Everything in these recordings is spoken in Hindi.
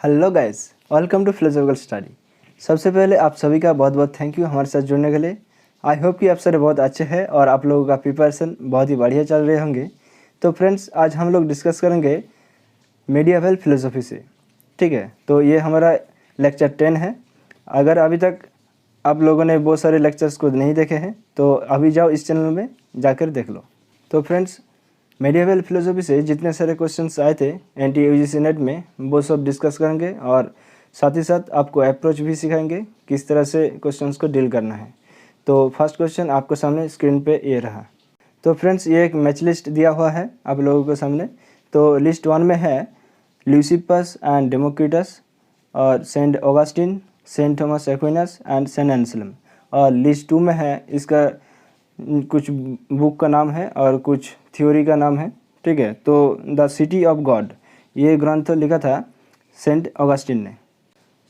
Hello guys, welcome to philosophical study. सबसे पहले आप सभी का बहुत बहुत थैंक यू हमारे साथ जुड़ने के लिए। आई होप कि आप सारे बहुत अच्छे हैं और आप लोगों का प्रिपरेशन बहुत ही बढ़िया चल रहे होंगे। तो फ्रेंड्स, आज हम लोग डिस्कस करेंगे मेडिएवल फिलोसफी से। ठीक है, तो ये हमारा लेक्चर 10 है। अगर अभी तक आप लोगों ने बहुत सारे लेक्चर्स को नहीं देखे हैं तो अभी जाओ इस चैनल में जाकर देख लो। तो फ्रेंड्स, मेडिएवल फिलोसफी से जितने सारे क्वेश्चंस आए थे NTUGC नेट में वो सब डिस्कस करेंगे और साथ ही साथ आपको अप्रोच भी सिखाएंगे किस तरह से क्वेश्चंस को डील करना है। तो फर्स्ट क्वेश्चन आपको सामने स्क्रीन पे ये रहा। तो फ्रेंड्स, ये एक मैच लिस्ट दिया हुआ है आप लोगों के सामने। तो लिस्ट 1 में है ल्यूसिपस एंड डेमोक्रिटस और Saint Augustine, Saint Thomas Aquinas and Saint Anselm. और लिस्ट 2 में है, इसका कुछ बुक का नाम है और कुछ थ्योरी का नाम है। ठीक है, तो द सिटी ऑफ गॉड, ये ग्रंथ लिखा था सेंट ऑगस्टिन ने।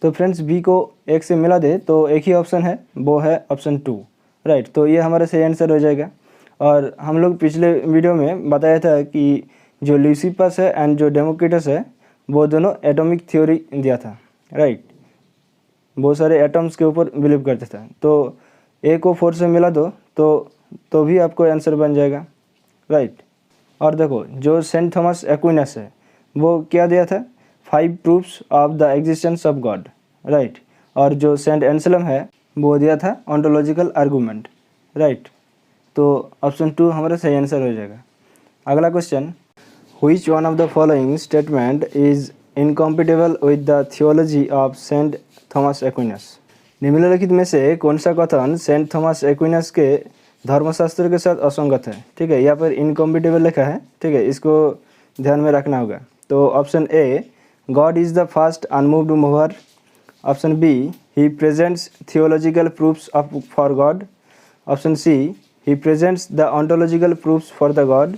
तो फ्रेंड्स, बी को एक से मिला दे तो एक ही ऑप्शन है, वो है ऑप्शन 2, राइट। तो ये हमारा सही आंसर हो जाएगा। और हम लोग पिछले वीडियो में बताया था कि जो ल्यूसिपस है एंड जो डेमोक्रिटस है वो दोनों एटॉमिक थ्योरी दिया था, राइट। बहुत सारे एटम्स के ऊपर बिलीव करते थे। तो ए को 4 से मिला दो तो भी आपको आंसर बन जाएगा, राइट। और देखो, जो सेंट थॉमस एक्विनस है वो क्या दिया था, 5 proofs of the existence of God, right. और जो सेंट एंसलम है वो दिया था ऑन्टोलॉजिकल आर्गूमेंट, राइट। तो ऑप्शन 2 हमारा सही आंसर हो जाएगा। अगला question, which one of the following statement is incompatible with the theology of Saint Thomas Aquinas. निम्नलिखित में से कौन सा कथन सेंट थॉमस एक्विनस के धर्मशास्त्र के साथ असंगत है। ठीक है, यहाँ पर इनकॉम्पिटेबल लिखा है, ठीक है, इसको ध्यान में रखना होगा। तो option A, God is the first unmoved mover. Option B, he presents theological proofs for God. Option C, he presents the ontological proofs for the God.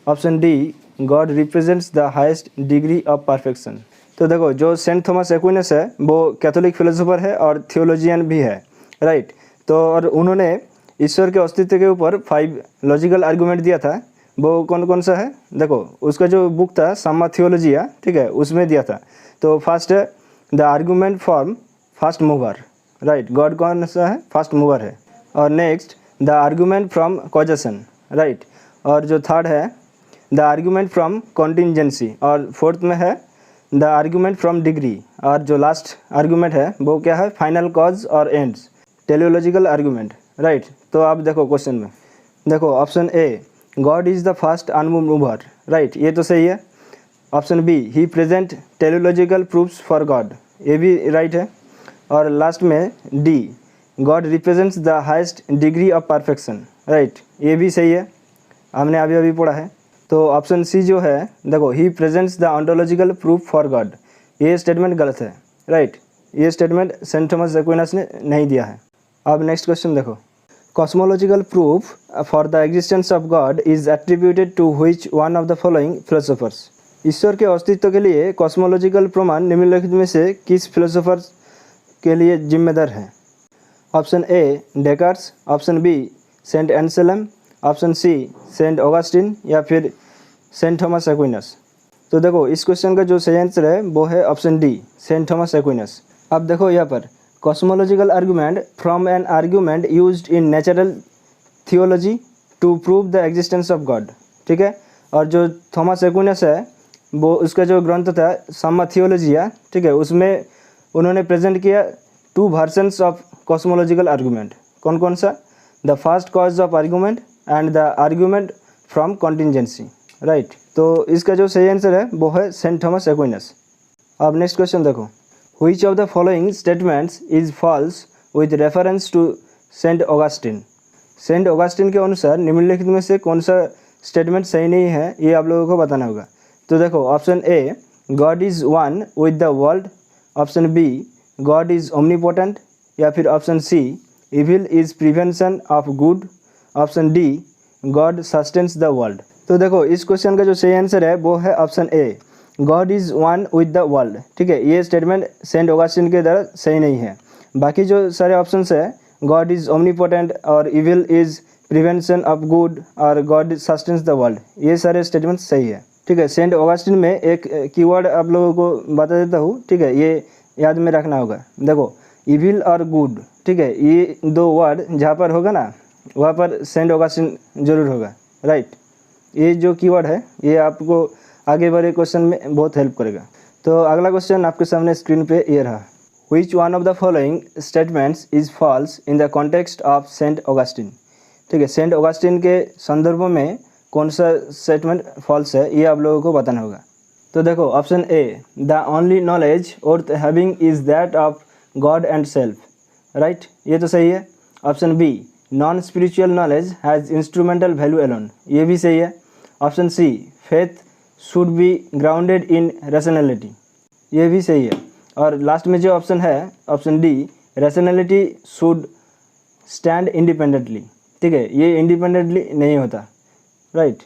Option D, God represents the highest degree of perfection. तो देखो, जो सेंट थॉमस एक्विनस है वो कैथोलिक फिलोसोफर है और थियोलॉजियन भी है, राइट। तो और उन्होंने ईश्वर के अस्तित्व के ऊपर 5 लॉजिकल आर्गूमेंट दिया था। वो कौन कौन सा है, देखो, उसका जो बुक था सम्मा थियोलॉजिया, ठीक है, उसमें दिया था। तो फर्स्ट है the argument form first mover, right. God कौन सा है, फर्स्ट मूवर है। और next the argument from causation, right. और जो थर्ड है द आर्गूमेंट फ्रॉम कॉन्टिजेंसी। और फोर्थ में है द आर्गूमेंट फ्रॉम डिग्री। और जो लास्ट आर्गूमेंट है वो क्या है, फाइनल कॉज और एंड्स, टेलियोलॉजिकल आर्गूमेंट, राइट। तो आप देखो क्वेश्चन में, देखो option A, God is the first unmoved mover, right, ये तो सही है। Option B, he present teleological proofs for God, ये भी राइट है। और लास्ट में D, God represents the highest degree of perfection, right, ये भी सही है, हमने अभी अभी पढ़ा है। तो ऑप्शन सी जो है, देखो, ही presents the ontological proof for God, ये स्टेटमेंट गलत है, राइट। ये स्टेटमेंट सेंट थॉमस एक्विनस ने नहीं दिया है। अब नेक्स्ट क्वेश्चन देखो, cosmological proof for the existence of God is attributed to which one of the following philosophers. ईश्वर के अस्तित्व के लिए कॉस्मोलॉजिकल प्रमाण निम्नलिखित में से किस फिलोसोफर के लिए जिम्मेदार है। Option A, Descartes. Option B, Saint Anselm. Option C, Saint Augustine या फिर सेंट थॉमस एक्विनस। तो देखो, इस क्वेश्चन का जो सही आंसर है वो है option D, Saint Thomas Aquinas. अब देखो यहाँ पर, cosmological argument from an argument used in natural theology to prove the existence of God, ठीक है। और जो थॉमस एक्विनस है वो, उसका जो ग्रंथ था सम्मा थियोलॉजिया, ठीक है, उसमें उन्होंने प्रेजेंट किया 2 वर्जन्स ऑफ कॉस्मोलॉजिकल आर्गूमेंट। कौन कौन सा, the first cause of argument and the argument from contingency, right. तो इसका जो सही आंसर है वो है सेंट थॉमस एक्विनस। अब नेक्स्ट क्वेश्चन देखो, which of the following statements is false with reference to Saint Augustine. Saint Augustine के अनुसार निम्नलिखित में से कौन सा स्टेटमेंट सही नहीं है, ये आप लोगों को बताना होगा। तो देखो, option A, God is one with the world. Option B, God is omnipotent. या फिर option C, evil is prevention of good. Option D, God sustains the world. तो देखो, इस क्वेश्चन का जो सही आंसर है वो है option A, God is one with the world, ठीक है। ये स्टेटमेंट सेंट ऑगस्टिन के द्वारा सही नहीं है। बाकी जो सारे ऑप्शंस है, गॉड इज़ ओमनीपोटेंट और evil is prevention of good और गॉड सस्टेन्स द वर्ल्ड, ये सारे स्टेटमेंट सही है, ठीक है। सेंट ऑगस्टिन में एक कीवर्ड आप लोगों को बता देता हूँ, ठीक है, ये याद में रखना होगा। देखो इविल और गुड, ठीक है, ये दो वर्ड जहाँ पर होगा ना वहाँ पर सेंट ऑगस्टिन जरूर होगा, राइट। ये जो कीवर्ड है ये आपको आगे बढ़े क्वेश्चन में बहुत हेल्प करेगा। तो अगला क्वेश्चन आपके सामने स्क्रीन पे ये रहा। Which one of the following statements is false in the context of Saint Augustine? ठीक है, सेंट ऑगस्टिन के संदर्भ में कौन सा स्टेटमेंट फॉल्स है ये आप लोगों को बताना होगा। तो देखो option A, the only knowledge worth having is that of God and self, right, ये तो सही है। Option B, non spiritual knowledge has instrumental value alone, ये भी सही है। Option C, faith should be grounded in rationality, ये भी सही है। और लास्ट में जो ऑप्शन है option D, rationality should stand independently, ठीक है, ये इंडिपेंडेंटली नहीं होता, राइट।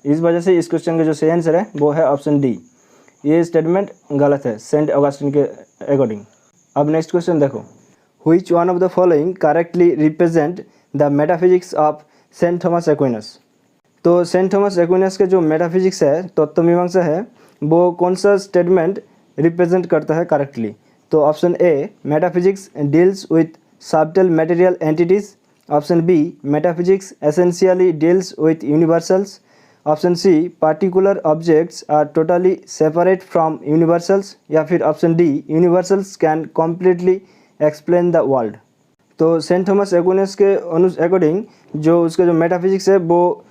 इस वजह से इस क्वेश्चन का जो सही आंसर है वो है ऑप्शन डी, ये स्टेटमेंट गलत है सेंट ऑगस्टिन के अकॉर्डिंग। अब नेक्स्ट क्वेश्चन देखो, which one of the following correctly represent the metaphysics of Saint Thomas Aquinas? तो सेंट थॉमस एक्विनस के जो मेटाफिजिक्स है, तत्वमीमांसा है, वो कौन सा स्टेटमेंट रिप्रेजेंट करता है करेक्टली? तो option A, metaphysics deals with subtle material entities. Option B, metaphysics essentially deals with universals. Option C, particular objects are totally separate from universals. या फिर option D, universals can completely explain the world. तो सेंट थॉमस एक्विनस के अकॉर्डिंग जो उसका जो मेटाफिजिक्स है वो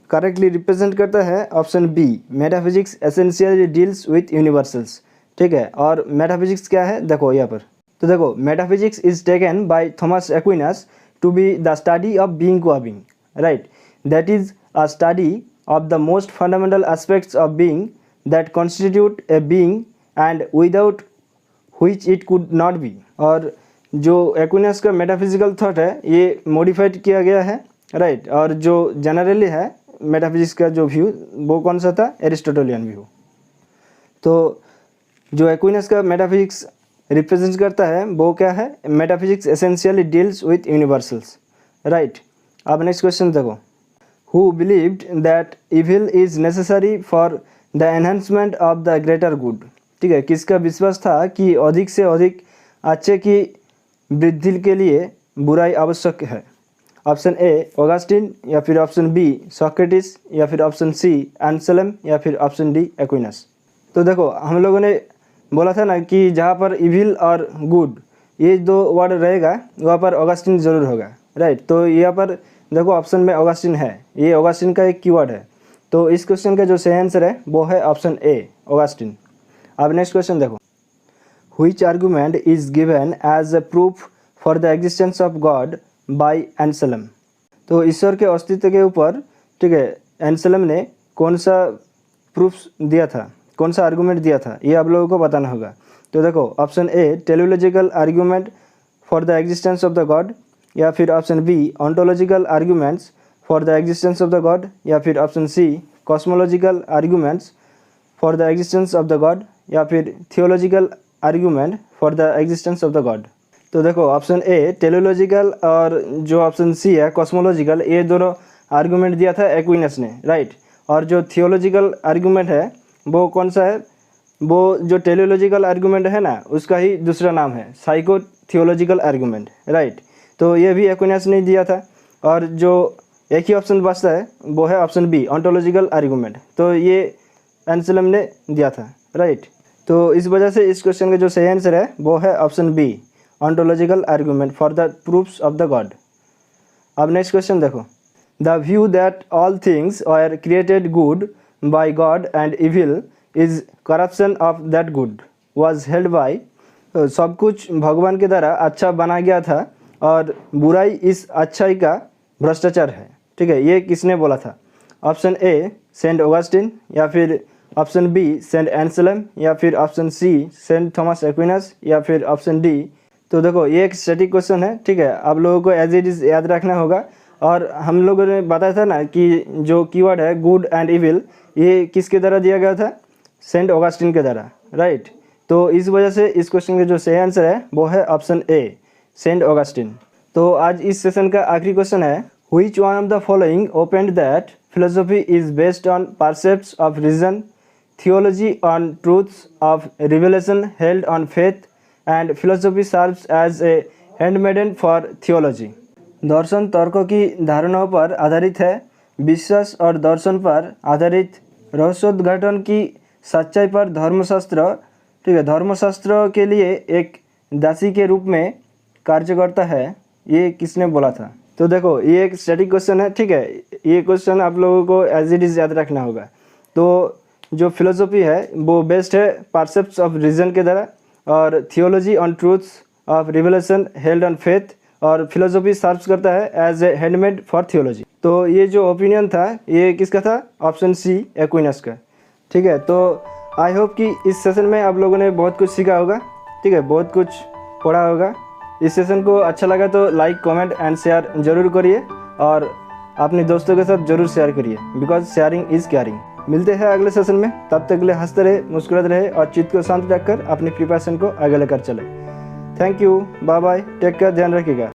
करेक्टली रिप्रेजेंट करता है option B, metaphysics essentially deals with universals, ठीक है। और मेटाफिजिक्स क्या है देखो यहाँ पर, तो देखो metaphysics is taken by Thomas Aquinas to be the study of being qua being, right, that is a study of the most fundamental aspects of being that constitute a being and without which it could not be. और जो एक्विनस का मेटाफिजिकल थॉट है ये मॉडिफाइड किया गया है, राइट। और जो जनरली है मेटाफिजिक्स का जो व्यू वो कौन सा था, एरिस्टोटेलियन व्यू। तो जो एक्विनस का मेटाफिजिक्स रिप्रेजेंट करता है वो क्या है, metaphysics essentially deals with universals, right. अब नेक्स्ट क्वेश्चन देखो, who believed that evil is necessary for the enhancement of the greater good? ठीक है, किसका विश्वास था कि अधिक से अधिक अच्छे की वृद्धि के लिए बुराई आवश्यक है? Option A, Augustine. या फिर ऑप्शन बी, सॉक्रेटिस। या फिर ऑप्शन सी, एंसेलम। या फिर ऑप्शन डी, एक्विनस। तो देखो हम लोगों ने बोला था ना कि जहाँ पर इविल और गुड ये दो वर्ड रहेगा वहाँ पर ऑगस्टिन जरूर होगा, राइट। तो यहाँ पर देखो ऑप्शन में ऑगस्टिन है, ये ऑगस्टिन का एक कीवर्ड है। तो इस क्वेश्चन का जो सही आंसर है वो है ऑप्शन ए, ऑगस्टिन। अब नेक्स्ट क्वेश्चन देखो, which argument is given as a proof for the existence of God by Anselm? तो ईश्वर के अस्तित्व के ऊपर, ठीक है, एंसेलम ने कौन सा प्रूफ दिया था, कौन सा आर्गूमेंट दिया था, ये आप लोगों को बताना होगा। तो देखो option A, teleological argument for the existence of the God. या फिर option B, ontological arguments for the existence of the God. या फिर option C, cosmological arguments for the existence of the God. या फिर theological argument for the existence of the God. तो देखो ऑप्शन ए, टेलियोलॉजिकल, और जो ऑप्शन सी है कॉस्मोलॉजिकल, ये दोनों आर्गूमेंट दिया था एक्विनस ने, राइट। और जो थियोलॉजिकल आर्गूमेंट है वो कौन सा है, वो जो टेलियोलॉजिकल आर्गूमेंट है ना उसका ही दूसरा नाम है साइको थियोलॉजिकल आर्गूमेंट, राइट। तो ये भी एक्विनस ने दिया था। और जो एक ही ऑप्शन बचता है वो है ऑप्शन बी, ऑन्टोलॉजिकल आर्गूमेंट, तो ये एंसेलम ने दिया था, राइट। तो इस वजह से इस क्वेश्चन का जो सही आंसर है वो है option B, ontological argument for the proofs of the God. अब नेक्स्ट क्वेश्चन देखो, the view that all things are created good by God and evil is corruption of that good was held by। सब कुछ भगवान के द्वारा अच्छा बना गया था और बुराई इस अच्छाई का भ्रष्टाचार है, ठीक है, ये किसने बोला था? Option A, Saint Augustine. या फिर ऑप्शन बी, सेंट एंसेलम। या फिर option C, Saint Thomas Aquinas. या फिर ऑप्शन डी। तो देखो ये एक स्टैटिक क्वेश्चन है, ठीक है, आप लोगों को एज इट इज़ याद रखना होगा। और हम लोगों ने बताया था ना कि जो कीवर्ड है गुड एंड इविल ये किसके द्वारा दिया गया था, सेंट ऑगस्टिन के द्वारा, राइट। तो इस वजह से इस क्वेश्चन का जो सही आंसर है वो है ऑप्शन ए, सेंट ऑगस्टिन। तो आज इस सेशन का आखिरी क्वेश्चन है, which one of the following opened that philosophy is based on percepts of reason, theology on truths of revelation held on faith, and philosophy serves as a handmaiden for theology. दर्शन तर्कों की धारणाओं पर आधारित है, विश्वास और दर्शन पर आधारित रहस्योद्घाटन की सच्चाई पर धर्मशास्त्र, ठीक है, धर्मशास्त्र के लिए एक दासी के रूप में कार्य करता है। ये किसने बोला था? तो देखो, ये एक स्टैटिक क्वेश्चन है, ठीक है। ये क्वेश्चन आप लोगों को एज इट इज़ याद रखना होगा। तो जो फिलोसॉफी है वो बेस्ड है परसेप्ट्स ऑफ रीजन के द्वारा, और theology on truths of revelation held on faith, और फिलोसॉफी सर्व्स करता है as a handmaid for theology. तो ये जो ओपिनियन था ये किसका था? ऑप्शन सी, एक्विनस का, ठीक है। तो आई होप कि इस सेशन में आप लोगों ने बहुत कुछ सीखा होगा, ठीक है, बहुत कुछ पढ़ा होगा। इस सेशन को अच्छा लगा तो लाइक, कमेंट एंड शेयर जरूर करिए, और अपने दोस्तों के साथ जरूर शेयर करिए, बिकॉज शेयरिंग इज़ केयरिंग। मिलते हैं अगले सेशन में, तब तक के लिए हंसते रहे, मुस्कुराते रहे और चित्त को शांत रखकर अपनी प्रिपरेशन को आगे लेकर चले। Thank you, bye bye, take care, ध्यान रखिएगा।